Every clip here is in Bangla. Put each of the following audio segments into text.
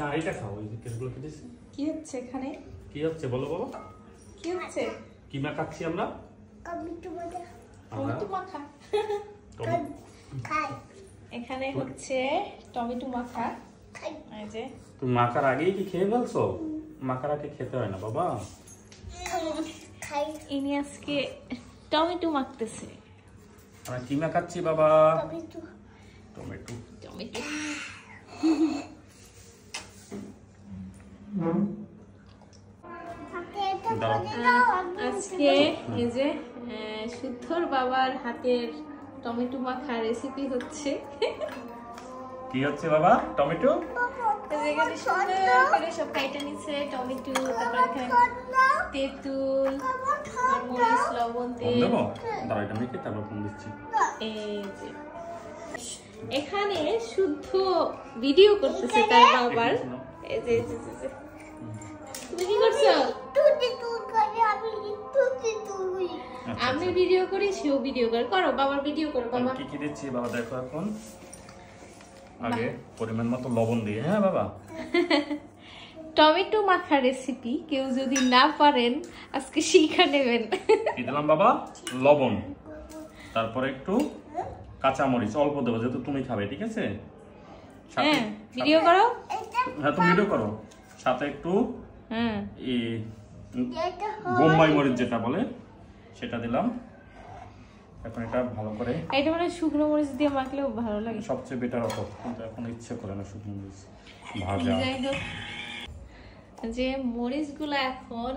না এটা খাও, ওই কেকগুলো খেতেছি। কি হচ্ছে এখানে? কি হচ্ছে বলো বাবা? কি হচ্ছে? কি মাখাচ্ছি আমরা? টমেটো মাখা। টমেটো মাখা। খাই। এখানে হচ্ছে টমেটো মাখা। খাই। এই যে তুমি মাখার আগেই কি খেয়ে ফেলছো? মাখার আগে খেতে হয় না বাবা। খাই। ইনি আজকে টমেটো মাখতেছে। আমরা কি মাখাচ্ছি বাবা? টমেটো। টমেটো। টমেটো। আজকে এই যে শুদ্ধর বাবার হাতের টমেটো মাখা রেসিপি হচ্ছে। কি হচ্ছে বাবা? টমেটো। এখানে সুন্দর করে সব কাইটা নিচ্ছে, টমেটো, তারপর এখানে তেঁতুল, মরিচ, লবণ, তেল। দাঁড়া এটা মেখে তারপর ফোন দিচ্ছি। এই যে এখানে শুদ্ধ ভিডিও করতেছে তার বাবার। এই যে তুমি কি করছো? আমি ভিডিও করি, সেও ভিডিও করে। করো বাবার ভিডিও করো বাবা। কি কি দিচ্ছি বাবা দেখো এখন। আগে পরিমাণ মতো লবণ দিয়ে, হ্যাঁ বাবা। টমেটো মাখা রেসিপি কেউ যদি না পারেন আজকে শিখা নেবেন। কি দিলাম বাবা? লবণ, তারপরে একটু কাঁচা মরিচ অল্প দেবো, যেহেতু তুমি খাবে, ঠিক আছে? হ্যাঁ ভিডিও করো। হ্যাঁ তুমি ভিডিও করো। সাথে একটু হ্যাঁ এই বোম্বাই মরিচ যেটা বলে সেটা দিলাম। এখন এটা ভালো করে, এটা মানে শুকনো মরিচ দিয়ে মাখলেও ভালো লাগে, সবচেয়ে বেটার অত, কিন্তু এখন ইচ্ছে করে না শুকনো মরিচ ভাজা। যাই হোক, যে মরিচগুলো এখন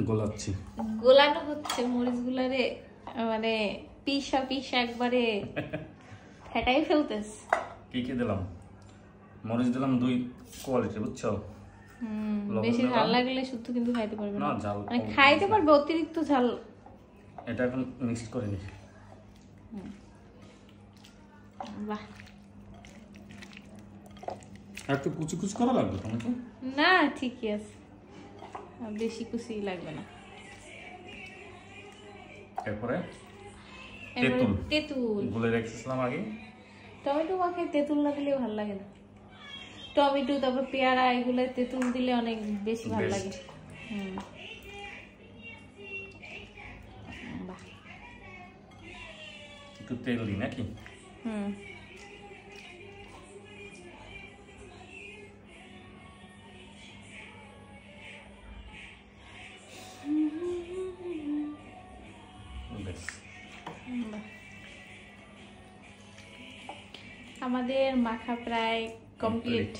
গোলাচ্ছি, গোলানো হচ্ছে। মরিচগুলারে মানে পিসা পিসা একবারে ফেটাই ফেলতেছে। কি কি দিলাম? মরিচ দিলাম 2 কোয়ালিটি, বুঝছো? বেশি ঝাল লাগলে শুদ্ধ কিন্তু খাইতে পারবে না। ঝাল মানে খাইতে পারবে, অতিরিক্ত ঝাল। এটা এখন মিক্স করে নি। বাহ, একটু কুচি কুচি করা লাগবে তোমাকে? না ঠিকই আছে, বেশি কুচি লাগবে না। এরপরে তেঁতুল গুলে রেখেছিলাম আগে। টমেটো মাখে তেঁতুল না দিলে ভালো লাগে না। টমেটো তারপর পেয়ারা এগুলো তেঁতুল দিলে অনেক বেশি ভালো লাগে। বাহ, একটু তেল দিই নাকি? আমাদের মাখা প্রায় কমপ্লিট।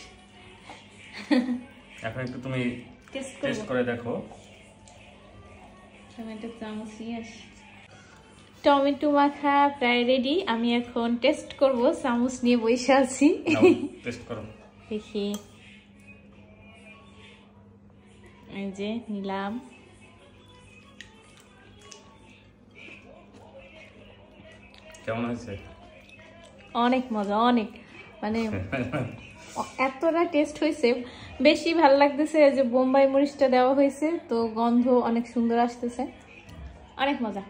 এখন একটু তুমি টেস্ট করে দেখো। টমেটো চামচ নিয়ে আসি। টমেটো মাখা প্রায় রেডি। আমি এখন টেস্ট করব, চামচ নিয়ে বসে আছি। টেস্ট করো, দেখি। এই যে নিলাম। কেমন হয়েছে? অনেক মজা, অনেক মানে এতটা টেস্ট হয়েছে। বেশি ভালো লাগতেছে যে বোম্বাই মরিচটা দেওয়া হয়েছে, তো গন্ধ অনেক সুন্দর আসতেছে, অনেক মজা।